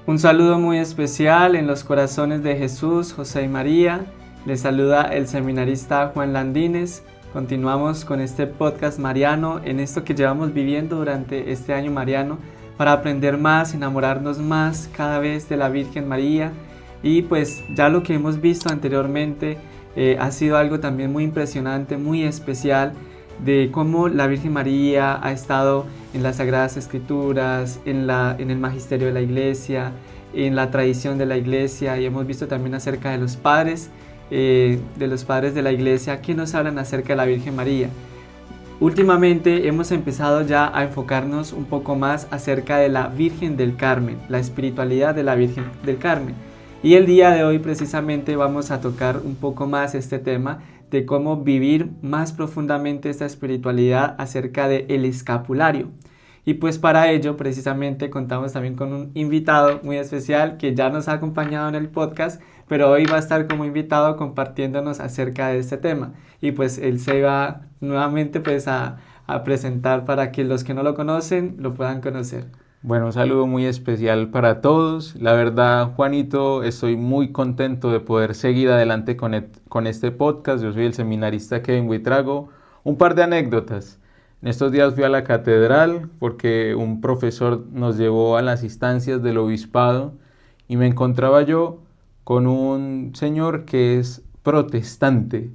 Un saludo muy especial en los corazones de Jesús, José y María. Les saluda el seminarista Juan Landines. Continuamos con este podcast mariano en esto que llevamos viviendo durante este año mariano para aprender más, enamorarnos más cada vez de la Virgen María. Y pues ya lo que hemos visto anteriormente ha sido algo también muy impresionante, muy especial, de cómo la Virgen María ha estado en las Sagradas Escrituras, en el magisterio de la Iglesia, en la tradición de la Iglesia, y hemos visto también acerca de los padres de la Iglesia que nos hablan acerca de la Virgen María. Últimamente hemos empezado ya a enfocarnos un poco más acerca de la Virgen del Carmen, la espiritualidad de la Virgen del Carmen. Y el día de hoy precisamente vamos a tocar un poco más este tema de cómo vivir más profundamente esta espiritualidad acerca del escapulario. Y pues para ello precisamente contamos también con un invitado muy especial que ya nos ha acompañado en el podcast, pero hoy va a estar como invitado compartiéndonos acerca de este tema. Y pues él se va nuevamente pues a presentar para que los que no lo conocen lo puedan conocer. Bueno, un saludo muy especial para todos. La verdad, Juanito, estoy muy contento de poder seguir adelante con este podcast. Yo soy el seminarista Kevin Buitrago. Un par de anécdotas. En estos días fui a la catedral porque un profesor nos llevó a las instancias del obispado y me encontraba yo con un señor que es protestante,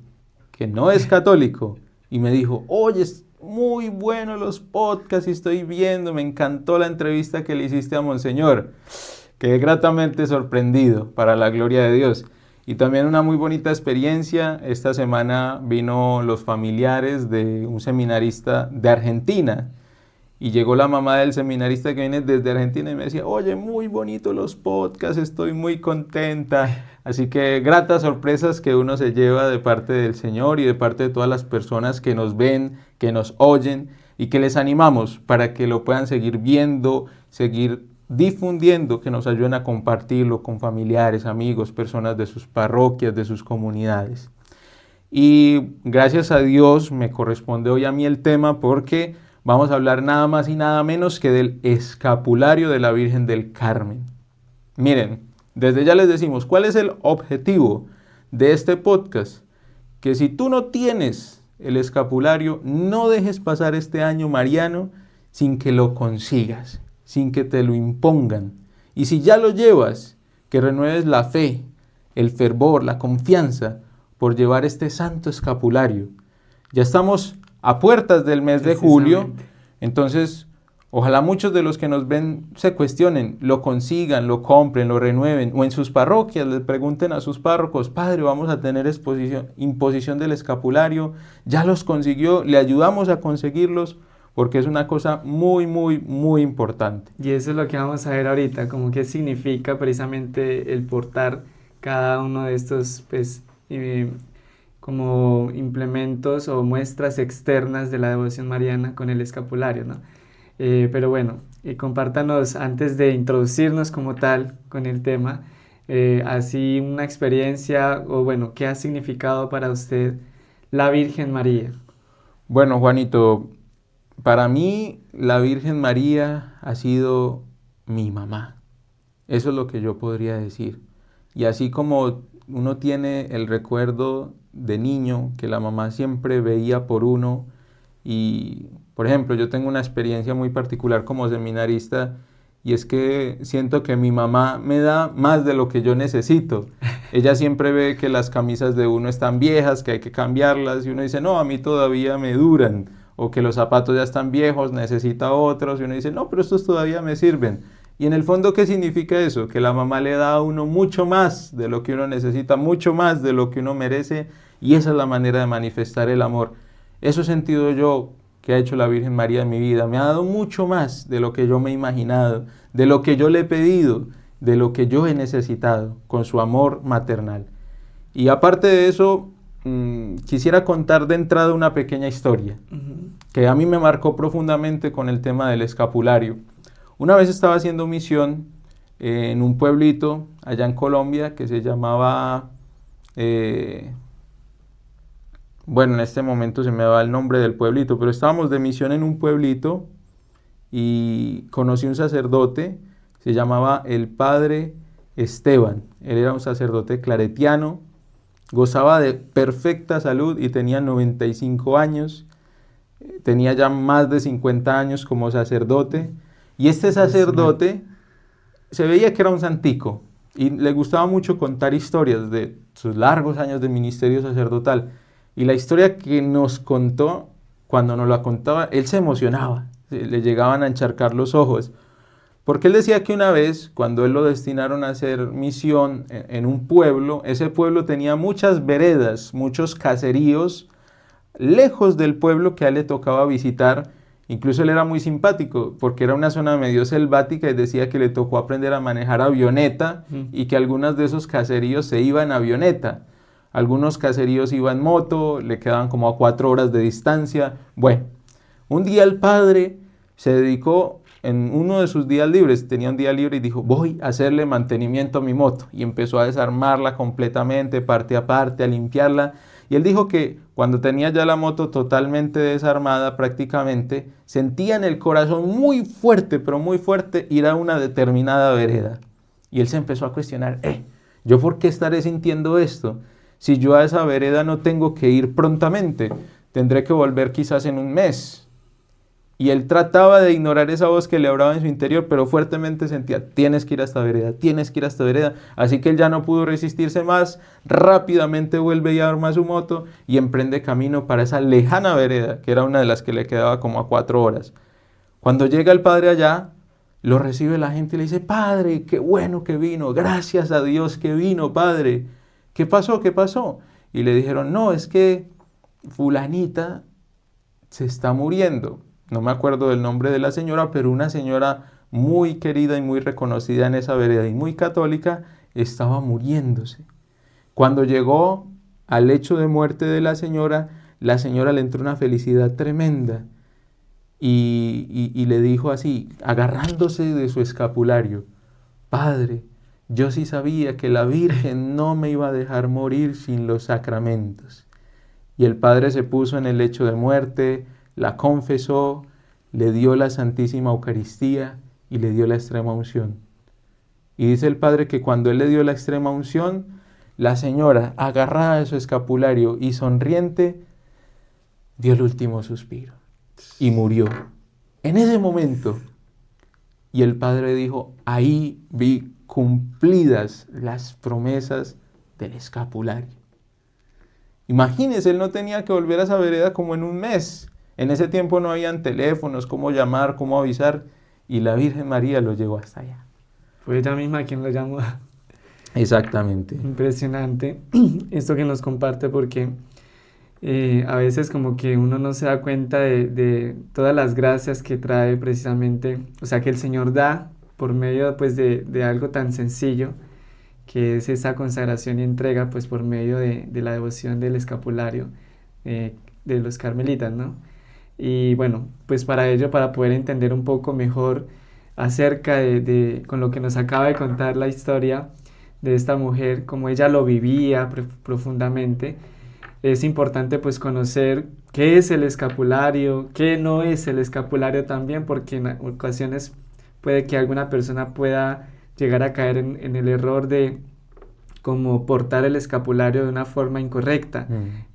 que no es católico, y me dijo: oye, muy buenos los podcasts y estoy viendo, me encantó la entrevista que le hiciste a Monseñor. Quedé gratamente sorprendido, para la gloria de Dios. Y también una muy bonita experiencia, esta semana vino los familiares de un seminarista de Argentina y llegó la mamá del seminarista que viene desde Argentina y me decía: oye, muy bonitos los podcasts, estoy muy contenta. Así que gratas sorpresas que uno se lleva de parte del Señor y de parte de todas las personas que nos ven, que nos oyen y que les animamos para que lo puedan seguir viendo, seguir difundiendo, que nos ayuden a compartirlo con familiares, amigos, personas de sus parroquias, de sus comunidades. Y gracias a Dios me corresponde hoy a mí el tema porque vamos a hablar nada más y nada menos que del escapulario de la Virgen del Carmen. Miren, desde ya les decimos, ¿cuál es el objetivo de este podcast? Que si tú no tienes el escapulario, no dejes pasar este año mariano sin que lo consigas, sin que te lo impongan. Y si ya lo llevas, que renueves la fe, el fervor, la confianza por llevar este santo escapulario. Ya estamos a puertas del mes de julio, entonces ojalá muchos de los que nos ven se cuestionen, lo consigan, lo compren, lo renueven, o en sus parroquias les pregunten a sus párrocos: padre, vamos a tener imposición del escapulario, ya los consiguió, le ayudamos a conseguirlos, porque es una cosa muy, muy, muy importante. Y eso es lo que vamos a ver ahorita, como qué significa precisamente el portar cada uno de estos pues, como implementos o muestras externas de la devoción mariana con el escapulario, ¿no? Pero bueno, compártanos antes de introducirnos como tal con el tema, así una experiencia o bueno, ¿qué ha significado para usted la Virgen María? Bueno, Juanito, para mí la Virgen María ha sido mi mamá. Eso es lo que yo podría decir. Y así como uno tiene el recuerdo de niño que la mamá siempre veía por uno, y por ejemplo yo tengo una experiencia muy particular como seminarista, y es que siento que mi mamá me da más de lo que yo necesito. Ella siempre ve que las camisas de uno están viejas, que hay que cambiarlas, y uno dice: no, a mí todavía me duran. O que los zapatos ya están viejos, necesita otros, y uno dice: no, pero estos todavía me sirven. Y en el fondo, ¿qué significa eso? Que la mamá le da a uno mucho más de lo que uno necesita, mucho más de lo que uno merece, y esa es la manera de manifestar el amor. Eso he sentido yo que ha hecho la Virgen María en mi vida. Me ha dado mucho más de lo que yo me he imaginado, de lo que yo le he pedido, de lo que yo he necesitado, con su amor maternal. Y aparte de eso, quisiera contar de entrada una pequeña historia que a mí me marcó profundamente con el tema del escapulario. Una vez estaba haciendo misión en un pueblito allá en Colombia que se llamaba, bueno, en este momento se me va el nombre del pueblito, pero estábamos de misión en un pueblito y conocí un sacerdote Se llamaba el padre Esteban. Él era un sacerdote claretiano, gozaba de perfecta salud y tenía 95 años. Tenía ya más de 50 años como sacerdote. Y este sacerdote se veía que era un santico y le gustaba mucho contar historias de sus largos años de ministerio sacerdotal. Y la historia que nos contó, cuando nos la contaba, él se emocionaba, le llegaban a encharcar los ojos. Porque él decía que una vez, cuando él lo destinaron a hacer misión en un pueblo, ese pueblo tenía muchas veredas, muchos caseríos, lejos del pueblo que a él le tocaba visitar. Incluso él era muy simpático, porque era una zona medio selvática y decía que le tocó aprender a manejar avioneta y que algunos de esos caseríos se iban en avioneta. Algunos caseríos iban en moto, le quedaban como a 4 horas de distancia. Bueno, un día el padre se dedicó, en uno de sus días libres, tenía un día libre y dijo, voy a hacerle mantenimiento a mi moto. Y empezó a desarmarla completamente, parte a parte, a limpiarla. Y él dijo que cuando tenía ya la moto totalmente desarmada prácticamente, sentía en el corazón muy fuerte, pero muy fuerte, ir a una determinada vereda. Y él se empezó a cuestionar, ¿yo por qué estaré sintiendo esto? Si yo a esa vereda no tengo que ir prontamente, tendré que volver quizás en un mes. Y él trataba de ignorar esa voz que le hablaba en su interior, pero fuertemente sentía, tienes que ir a esta vereda, tienes que ir a esta vereda. Así que él ya no pudo resistirse más, rápidamente vuelve y arma su moto y emprende camino para esa lejana vereda, que era una de las que le quedaba como a 4 horas. Cuando llega el padre allá, lo recibe la gente y le dice, padre, qué bueno que vino, gracias a Dios que vino, padre. ¿Qué pasó? ¿Qué pasó? Y le dijeron, no, es que fulanita se está muriendo. No me acuerdo del nombre de la señora, pero una señora muy querida y muy reconocida en esa vereda y muy católica estaba muriéndose. Cuando llegó al lecho de muerte de la señora le entró una felicidad tremenda y le dijo así, agarrándose de su escapulario, Padre, yo sí sabía que la Virgen no me iba a dejar morir sin los sacramentos. Y el padre se puso en el lecho de muerte, la confesó, le dio la Santísima Eucaristía y le dio la extrema unción. Y dice el padre que cuando él le dio la extrema unción, la señora, agarrada de su escapulario y sonriente, dio el último suspiro y murió. En ese momento, y el padre dijo, ahí vi cumplidas las promesas del escapulario. Imagínese, él no tenía que volver a esa vereda como en un mes. En ese tiempo no habían teléfonos, cómo llamar, cómo avisar, y la Virgen María lo llevó hasta allá. Fue ella misma quien lo llamó. Exactamente. Impresionante esto que nos comparte, porque a veces como que uno no se da cuenta de todas las gracias que trae precisamente, o sea, que el Señor da por medio pues de algo tan sencillo, que es esa consagración y entrega pues por medio de la devoción del escapulario de los carmelitas, ¿no? Y bueno, pues para ello, para poder entender un poco mejor acerca con lo que nos acaba de contar la historia de esta mujer, como ella lo vivía profundamente, es importante pues conocer qué es el escapulario, qué no es el escapulario también, porque en ocasiones puede que alguna persona pueda llegar a caer en el error de como portar el escapulario de una forma incorrecta.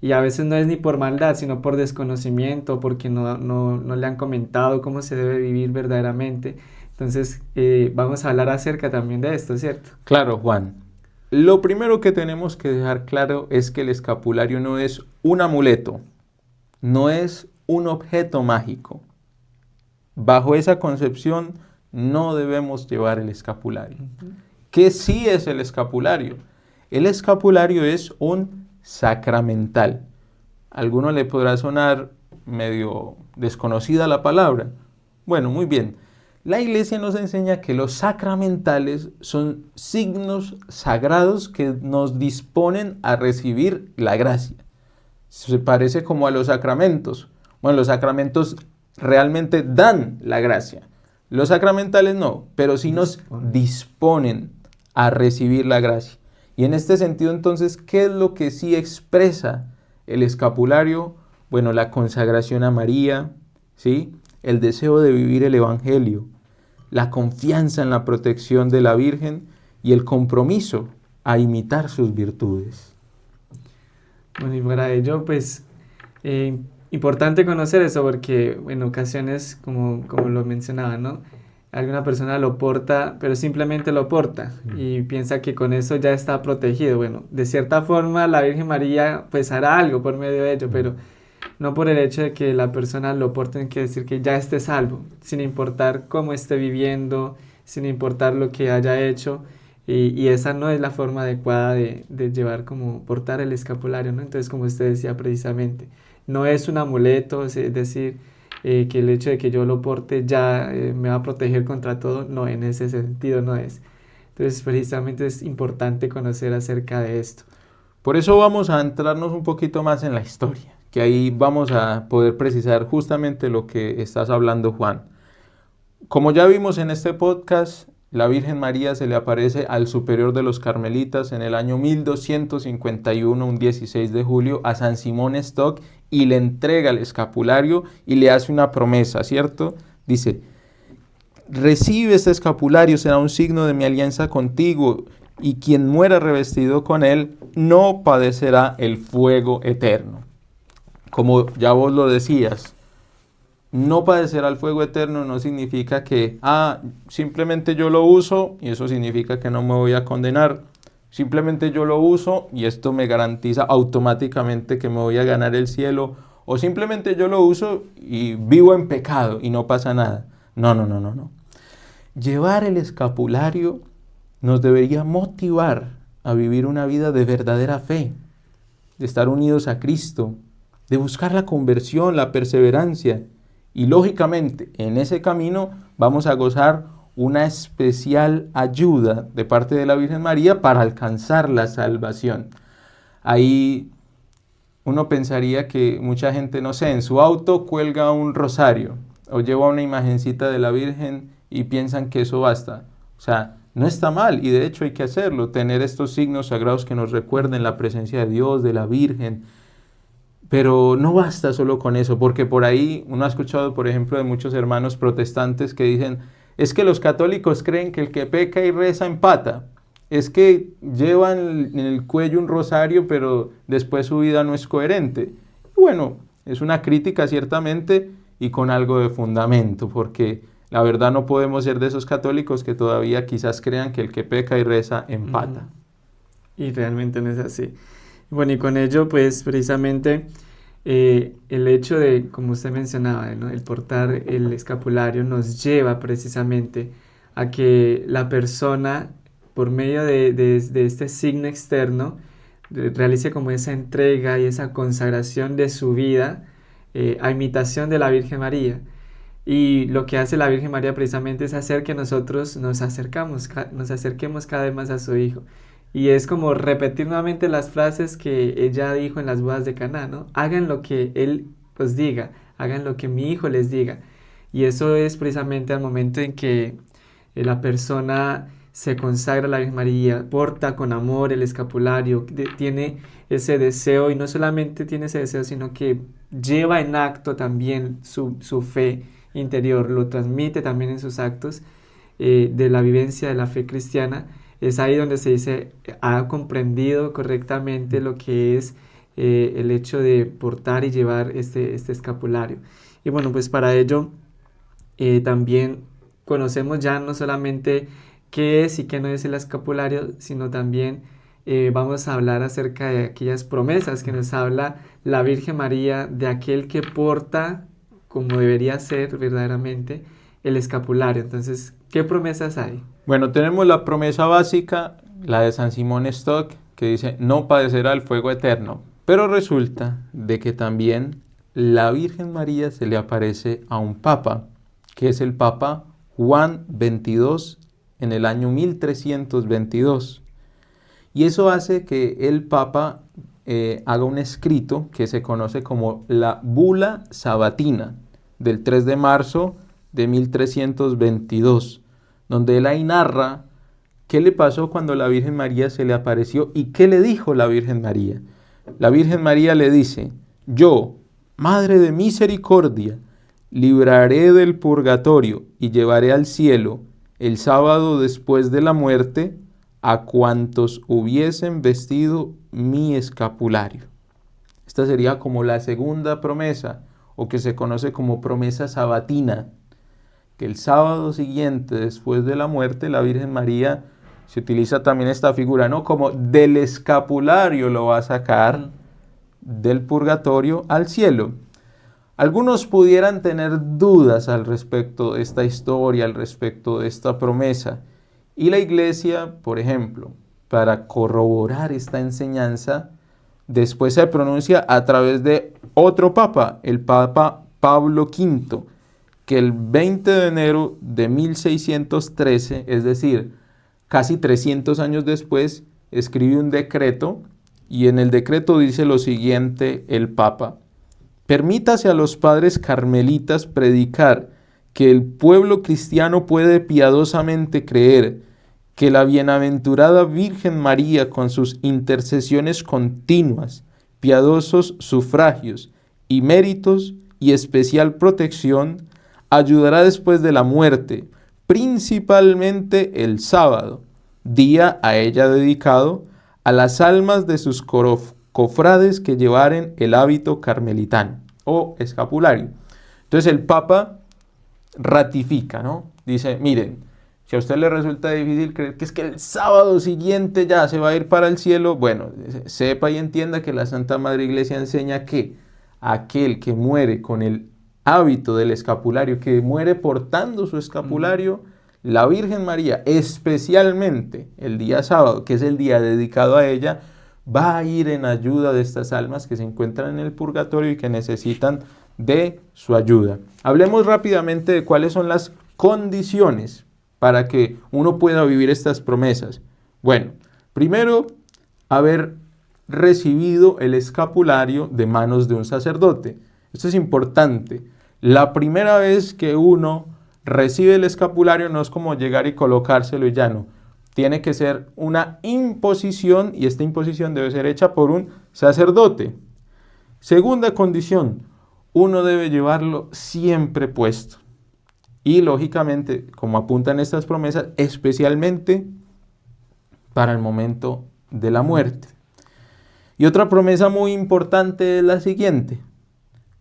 Y a veces no es ni por maldad, sino por desconocimiento, porque no le han comentado cómo se debe vivir verdaderamente. Entonces, vamos a hablar acerca también de esto, ¿cierto? Claro, Juan. Lo primero que tenemos que dejar claro es que el escapulario no es un amuleto, no es un objeto mágico. Bajo esa concepción no debemos llevar el escapulario. ¿Qué sí es el escapulario? El escapulario es un sacramental. A alguno le podrá sonar medio desconocida la palabra. Bueno, muy bien. La Iglesia nos enseña que los sacramentales son signos sagrados que nos disponen a recibir la gracia. Se parece como a los sacramentos. Bueno, los sacramentos realmente dan la gracia. Los sacramentales no, pero sí nos disponen a recibir la gracia. Y en este sentido, entonces, ¿qué es lo que sí expresa el escapulario? Bueno, la consagración a María, ¿sí? El deseo de vivir el Evangelio, la confianza en la protección de la Virgen y el compromiso a imitar sus virtudes. Bueno, y para ello, pues, importante conocer eso porque en ocasiones, como lo mencionaba, ¿no? Alguna persona lo porta, pero simplemente lo porta y piensa que con eso ya está protegido. Bueno, de cierta forma la Virgen María pues hará algo por medio de ello, pero no por el hecho de que la persona lo porte en que decir que ya esté salvo, sin importar cómo esté viviendo, sin importar lo que haya hecho. Y esa no es la forma adecuada de llevar como portar el escapulario, ¿no? Entonces, como usted decía precisamente, no es un amuleto, es decir, que el hecho de que yo lo porte ya me va a proteger contra todo. No, en ese sentido no es. Entonces, precisamente es importante conocer acerca de esto. Por eso vamos a entrarnos un poquito más en la historia, que ahí vamos a poder precisar justamente lo que estás hablando, Juan. Como ya vimos en este podcast, la Virgen María se le aparece al superior de los carmelitas en el año 1251, un 16 de julio, a San Simón Stock y le entrega el escapulario y le hace una promesa, ¿cierto? Dice, recibe este escapulario, será un signo de mi alianza contigo y quien muera revestido con él no padecerá el fuego eterno. Como ya vos lo decías, no padecer al fuego eterno no significa que, simplemente yo lo uso y eso significa que no me voy a condenar. Simplemente yo lo uso y esto me garantiza automáticamente que me voy a ganar el cielo. O simplemente yo lo uso y vivo en pecado y no pasa nada. No. Llevar el escapulario nos debería motivar a vivir una vida de verdadera fe, de estar unidos a Cristo, de buscar la conversión, la perseverancia. Y lógicamente, en ese camino vamos a gozar una especial ayuda de parte de la Virgen María para alcanzar la salvación. Ahí uno pensaría que mucha gente, no sé, en su auto cuelga un rosario o lleva una imagencita de la Virgen y piensan que eso basta. O sea, no está mal y de hecho hay que hacerlo, tener estos signos sagrados que nos recuerden la presencia de Dios, de la Virgen. Pero no basta solo con eso, porque por ahí uno ha escuchado, por ejemplo, de muchos hermanos protestantes que dicen, es que los católicos creen que el que peca y reza empata, es que llevan en el cuello un rosario, pero después su vida no es coherente. Bueno, es una crítica ciertamente y con algo de fundamento, porque la verdad no podemos ser de esos católicos que todavía quizás crean que el que peca y reza empata. Y realmente no es así. Bueno, y con ello, pues precisamente el hecho de, como usted mencionaba, ¿no? El portar el escapulario nos lleva precisamente a que la persona, por medio de este signo externo, realice como esa entrega y esa consagración de su vida a imitación de la Virgen María. Y lo que hace la Virgen María precisamente es hacer que nosotros nos acerquemos cada vez más a su Hijo. Y es como repetir nuevamente las frases que ella dijo en las bodas de Caná, ¿no? Hagan lo que Él os diga, hagan lo que mi Hijo les diga. Y eso es precisamente al momento en que la persona se consagra a la Virgen María, porta con amor el escapulario, tiene ese deseo y no solamente tiene ese deseo, sino que lleva en acto también su fe interior, lo transmite también en sus actos de la vivencia de la fe cristiana. Es ahí donde se dice, ha comprendido correctamente lo que es el hecho de portar y llevar este escapulario. Y bueno, pues para ello también conocemos ya no solamente qué es y qué no es el escapulario, sino también vamos a hablar acerca de aquellas promesas que nos habla la Virgen María, de aquel que porta como debería ser verdaderamente el escapulario. Entonces, ¿qué promesas hay? Bueno, tenemos la promesa básica, la de San Simón Stock, que dice, no padecerá el fuego eterno. Pero resulta de que también la Virgen María se le aparece a un papa, que es el Papa Juan XXII, en el año 1322. Y eso hace que el Papa haga un escrito que se conoce como la Bula Sabatina, del 3 de marzo de 1322, donde él ahí narra qué le pasó cuando la Virgen María se le apareció y qué le dijo la Virgen María. La Virgen María le dice, yo, Madre de Misericordia, libraré del purgatorio y llevaré al cielo el sábado después de la muerte a cuantos hubiesen vestido mi escapulario. Esta sería como la segunda promesa, o que se conoce como promesa sabatina, que el sábado siguiente después de la muerte la Virgen María, se utiliza también esta figura, ¿no? Como del escapulario lo va a sacar del purgatorio al cielo. Algunos pudieran tener dudas al respecto de esta historia, al respecto de esta promesa. Y la Iglesia, por ejemplo, para corroborar esta enseñanza, después se pronuncia a través de otro papa, el Papa Pablo V, que el 20 de enero de 1613, es decir, casi 300 años después, escribe un decreto, y en el decreto dice lo siguiente el Papa: permítase a los padres carmelitas predicar que el pueblo cristiano puede piadosamente creer que la bienaventurada Virgen María, con sus intercesiones continuas, piadosos sufragios y méritos y especial protección, ayudará después de la muerte, principalmente el sábado, día a ella dedicado, a las almas de sus cofrades que llevaren el hábito carmelitano o escapulario. Entonces el Papa ratifica, ¿no? Dice, miren, si a usted le resulta difícil creer que es que el sábado siguiente ya se va a ir para el cielo, bueno, sepa y entienda que la Santa Madre Iglesia enseña que aquel que muere con el hábito del escapulario, que muere portando su escapulario, la Virgen María, especialmente el día sábado, que es el día dedicado a ella, va a ir en ayuda de estas almas que se encuentran en el purgatorio y que necesitan de su ayuda. Hablemos rápidamente de cuáles son las condiciones para que uno pueda vivir estas promesas. Bueno, primero, haber recibido el escapulario de manos de un sacerdote. Esto es importante. La primera vez que uno recibe el escapulario no es como llegar y colocárselo y ya no. Tiene que ser una imposición, y esta imposición debe ser hecha por un sacerdote. Segunda condición, uno debe llevarlo siempre puesto. Y lógicamente, como apuntan estas promesas, especialmente para el momento de la muerte. Y otra promesa muy importante es la siguiente,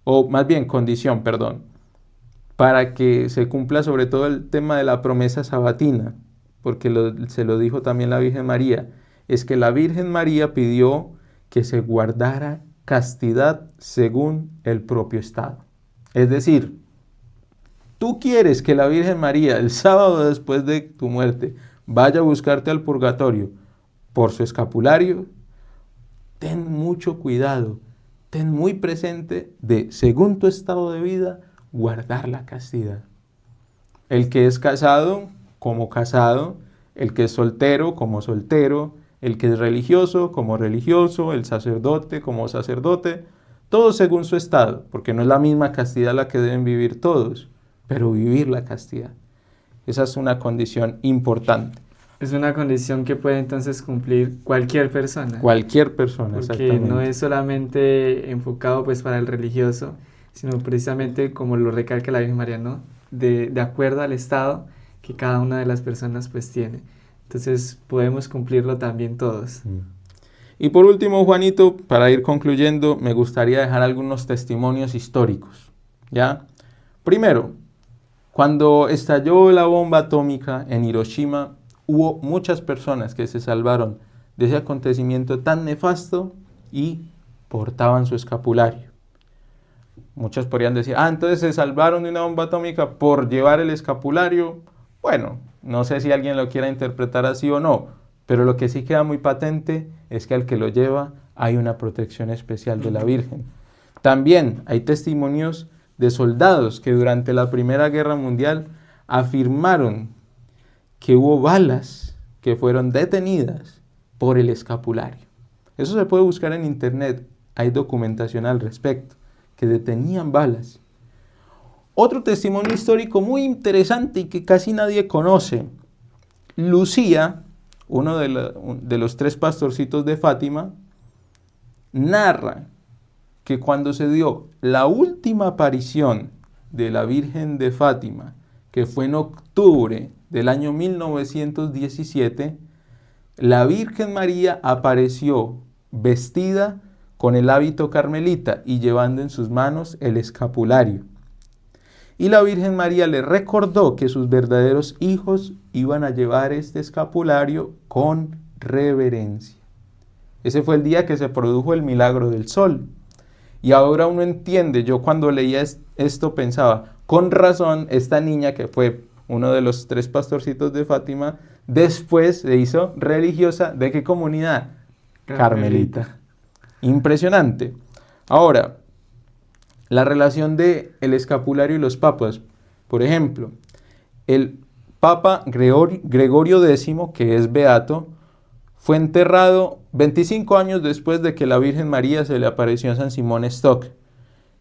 o más bien condición, perdón, para que se cumpla sobre todo el tema de la promesa sabatina, porque se lo dijo también la Virgen María, es que la Virgen María pidió que se guardara castidad según el propio estado. Es decir, tú quieres que la Virgen María el sábado después de tu muerte vaya a buscarte al purgatorio por su escapulario, ten mucho cuidado, ten muy presente de, según tu estado de vida, guardar la castidad. El que es casado, como casado, el que es soltero, como soltero, el que es religioso, como religioso, el sacerdote, como sacerdote, todo según su estado, porque no es la misma castidad la que deben vivir todos, pero vivir la castidad. Esa es una condición importante. Es una condición que puede entonces cumplir cualquier persona. Cualquier persona, porque exactamente. No es solamente enfocado pues para el religioso, sino precisamente como lo recalca la Virgen María, ¿no? De acuerdo al estado que cada una de las personas pues tiene. Entonces podemos cumplirlo también todos. Y por último, Juanito, para ir concluyendo, me gustaría dejar algunos testimonios históricos, ¿ya? Primero, cuando estalló la bomba atómica en Hiroshima, hubo muchas personas que se salvaron de ese acontecimiento tan nefasto y portaban su escapulario. Muchos podrían decir, entonces se salvaron de una bomba atómica por llevar el escapulario. Bueno, no sé si alguien lo quiera interpretar así o no, pero lo que sí queda muy patente es que al que lo lleva hay una protección especial de la Virgen. También hay testimonios de soldados que durante la Primera Guerra Mundial afirmaron que hubo balas que fueron detenidas por el escapulario. Eso se puede buscar en internet, hay documentación al respecto, que detenían balas. Otro testimonio histórico muy interesante y que casi nadie conoce. Lucía, uno de los 3 pastorcitos de Fátima, narra que cuando se dio la última aparición de la Virgen de Fátima, que fue en octubre del año 1917, la Virgen María apareció vestida con el hábito carmelita y llevando en sus manos el escapulario. Y la Virgen María le recordó que sus verdaderos hijos iban a llevar este escapulario con reverencia. Ese fue el día que se produjo el milagro del sol. Y ahora uno entiende, yo cuando leía esto pensaba, con razón, esta niña que fue uno de los 3 pastorcitos de Fátima, después se hizo religiosa ¿de qué comunidad? Carmelita. Impresionante. Ahora, la relación de el escapulario y los papas. Por ejemplo, el Papa Gregorio X, que es beato, fue enterrado 25 años después de que la Virgen María se le apareció a San Simón Stock.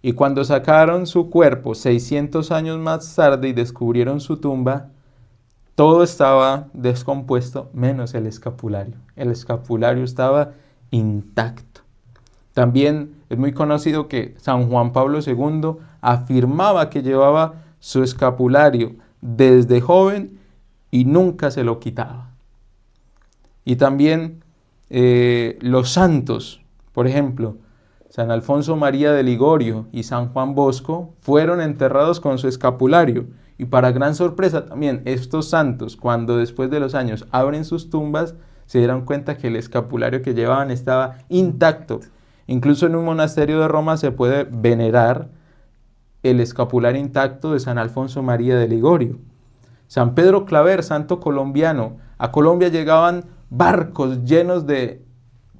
Y cuando sacaron su cuerpo 600 años más tarde y descubrieron su tumba, todo estaba descompuesto menos el escapulario. El escapulario estaba intacto. También es muy conocido que San Juan Pablo II afirmaba que llevaba su escapulario desde joven y nunca se lo quitaba. Y también los santos, por ejemplo, San Alfonso María de Ligorio y San Juan Bosco fueron enterrados con su escapulario. Y para gran sorpresa también, estos santos, cuando después de los años abren sus tumbas, se dieron cuenta que el escapulario que llevaban estaba intacto. Incluso en un monasterio de Roma se puede venerar el escapulario intacto de San Alfonso María de Ligorio. San Pedro Claver, santo colombiano. A Colombia llegaban barcos llenos de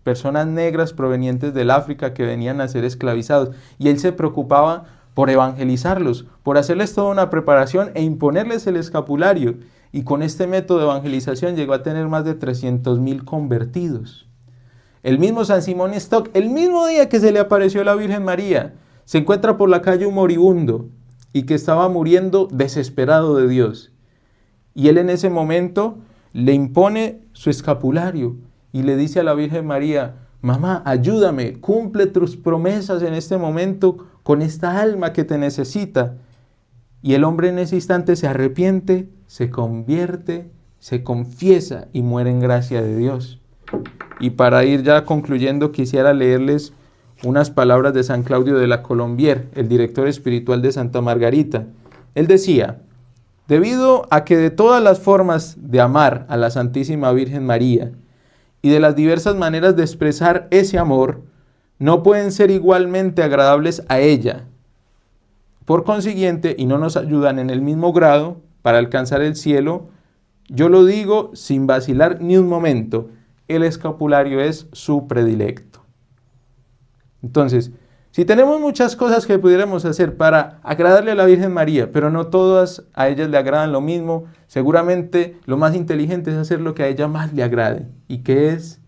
personas negras provenientes del África que venían a ser esclavizados. Y él se preocupaba por evangelizarlos, por hacerles toda una preparación e imponerles el escapulario. Y con este método de evangelización llegó a tener más de 300,000 convertidos. El mismo San Simón Stock, el mismo día que se le apareció la Virgen María, se encuentra por la calle un moribundo y que estaba muriendo desesperado de Dios. Y él en ese momento le impone su escapulario y le dice a la Virgen María: mamá, ayúdame, cumple tus promesas en este momento con esta alma que te necesita. Y el hombre en ese instante se arrepiente, se convierte, se confiesa y muere en gracia de Dios. Y para ir ya concluyendo, quisiera leerles unas palabras de San Claudio de la Colombière, el director espiritual de Santa Margarita. Él decía: debido a que de todas las formas de amar a la Santísima Virgen María y de las diversas maneras de expresar ese amor, no pueden ser igualmente agradables a ella. Por consiguiente, y no nos ayudan en el mismo grado para alcanzar el cielo, yo lo digo sin vacilar ni un momento, el escapulario es su predilecto. Entonces, si tenemos muchas cosas que pudiéramos hacer para agradarle a la Virgen María, pero no todas a ellas le agradan lo mismo, seguramente lo más inteligente es hacer lo que a ella más le agrade, y que es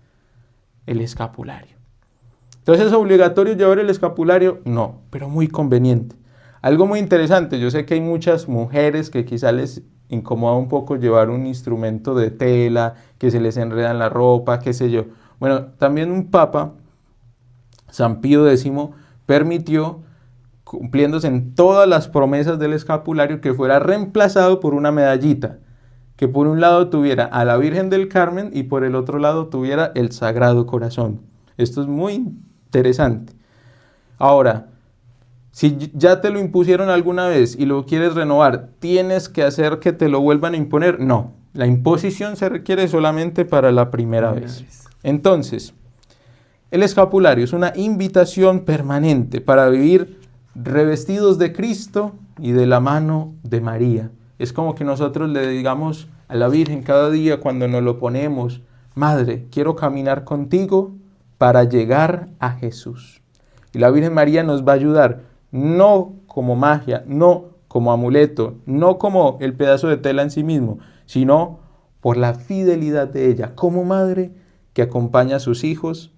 el escapulario. Entonces, ¿es obligatorio llevar el escapulario? No, pero muy conveniente. Algo muy interesante, yo sé que hay muchas mujeres que quizá les incomoda un poco llevar un instrumento de tela, que se les enreda en la ropa, qué sé yo. Bueno, también un papa, San Pío X, permitió, cumpliéndose en todas las promesas del escapulario, que fuera reemplazado por una medallita, que por un lado tuviera a la Virgen del Carmen y por el otro lado tuviera el Sagrado Corazón. Esto es muy interesante. Ahora, si ya te lo impusieron alguna vez y lo quieres renovar, ¿tienes que hacer que te lo vuelvan a imponer? No, la imposición se requiere solamente para la primera vez. Entonces, el escapulario es una invitación permanente para vivir revestidos de Cristo y de la mano de María. Es como que nosotros le digamos a la Virgen cada día cuando nos lo ponemos: Madre, quiero caminar contigo para llegar a Jesús. Y la Virgen María nos va a ayudar, no como magia, no como amuleto, no como el pedazo de tela en sí mismo, sino por la fidelidad de ella como madre que acompaña a sus hijos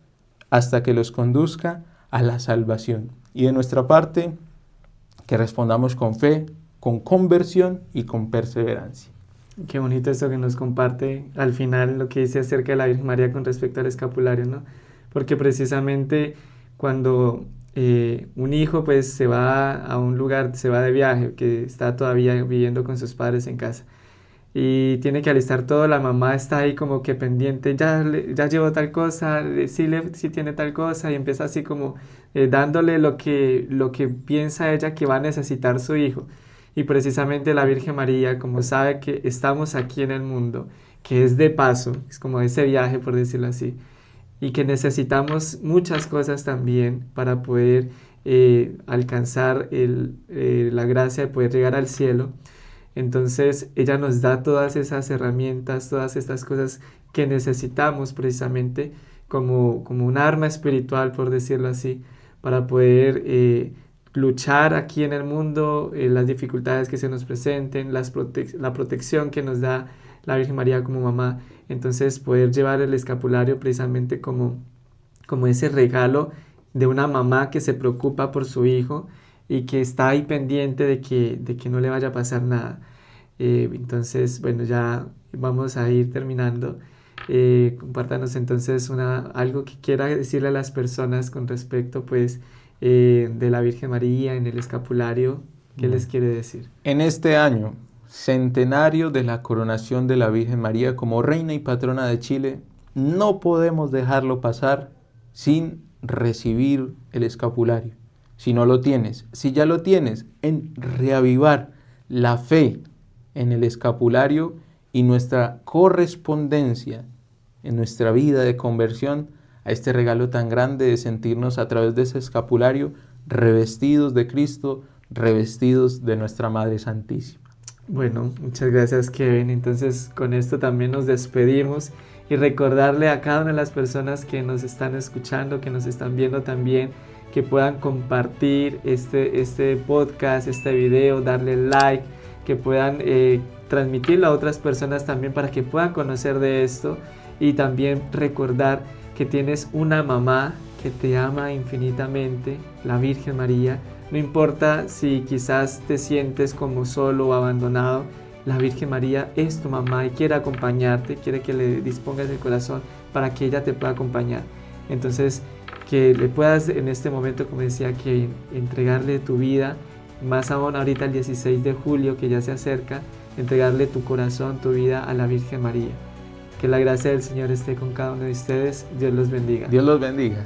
hasta que los conduzca a la salvación. Y de nuestra parte, que respondamos con fe, con conversión y con perseverancia. Qué bonito esto que nos comparte al final lo que dice acerca de la Virgen María con respecto al escapulario, ¿no? Porque precisamente cuando un hijo pues se va a un lugar, se va de viaje, que está todavía viviendo con sus padres en casa y tiene que alistar todo, la mamá está ahí como que pendiente, ya llevó tal cosa, sí tiene tal cosa y empieza así como dándole lo que piensa ella que va a necesitar su hijo. Y precisamente la Virgen María, como sabe que estamos aquí en el mundo, que es de paso, es como ese viaje por decirlo así, y que necesitamos muchas cosas también para poder alcanzar la gracia de poder llegar al cielo. Entonces ella nos da todas esas herramientas, todas estas cosas que necesitamos precisamente como un arma espiritual, por decirlo así, para poder luchar aquí en el mundo, las dificultades que se nos presenten, la protección que nos da la Virgen María como mamá. Entonces poder llevar el escapulario precisamente como ese regalo de una mamá que se preocupa por su hijo y que está ahí pendiente de que no le vaya a pasar nada. Entonces, bueno, ya vamos a ir terminando. Compártanos entonces algo que quiera decirle a las personas con respecto pues de la Virgen María en el escapulario. ¿Qué les quiere decir? En este año, centenario de la coronación de la Virgen María como reina y patrona de Chile, no podemos dejarlo pasar sin recibir el escapulario. Si no lo tienes, si ya lo tienes, en reavivar la fe en el escapulario y nuestra correspondencia en nuestra vida de conversión a este regalo tan grande de sentirnos a través de ese escapulario revestidos de Cristo, revestidos de nuestra Madre Santísima. Bueno, muchas gracias, Kevin. Entonces con esto también nos despedimos y recordarle a cada una de las personas que nos están escuchando, que nos están viendo también, que puedan compartir este podcast, este video, darle like, que puedan transmitirlo a otras personas también para que puedan conocer de esto y también recordar que tienes una mamá que te ama infinitamente, la Virgen María. No importa si quizás te sientes como solo o abandonado, la Virgen María es tu mamá y quiere acompañarte, quiere que le dispongas el corazón para que ella te pueda acompañar. Entonces, que le puedas en este momento, como decía, que entregarle tu vida, más aún ahorita el 16 de julio que ya se acerca, entregarle tu corazón, tu vida a la Virgen María. Que la gracia del Señor esté con cada uno de ustedes. Dios los bendiga. Dios los bendiga.